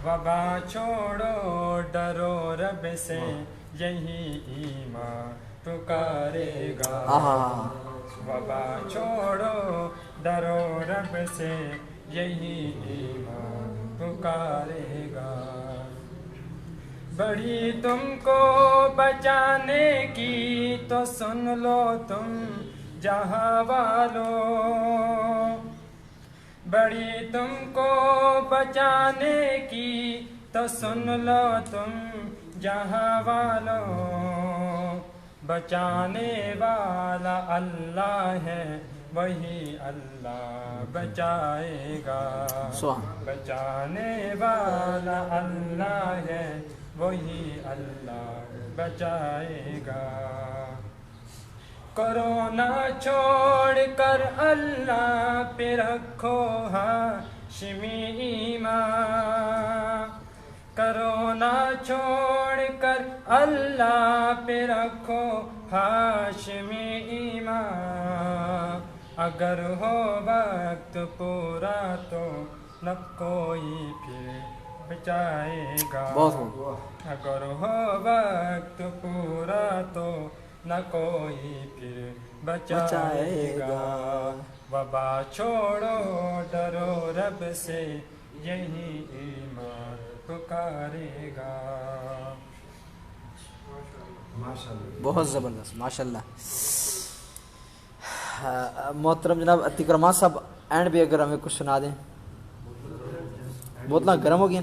वबा छोड़ो डरो रब से, यही ईमान पुकारेगा। वबा छोड़ो डरो रब से, यही ईमान पुकारेगा। बड़ी तुमको बचाने की तो सुन लो तुम जहाँ वालों, बड़ी तुमको बचाने की तो सुन लो तुम जहाँ वालों। बचाने वाला अल्लाह है, वही अल्लाह बचाएगा। बचाने वाला अल्लाह है, वही अल्लाह बचाएगा। कोरोना छोड़ कर अल्लाह पे रखो हाशिमी ईमान। कोरोना छोड़ कर अल्लाह पे रखो हाशिमी ईमान। अगर हो वक्त पूरा तो न कोई फिर बचाएगा। अगर हो वक्त पूरा तो न कोई फिर बचाएगा। वबा छोड़ो डरो रब से, यही ईमान पुकारेगा। बहुत ज़बरदस्त माशाल्लाह। मोहतरम जनाब अतिक रमान साहब एंड भी अगर हमें कुछ सुना दें। बोतल गर्म हो गई।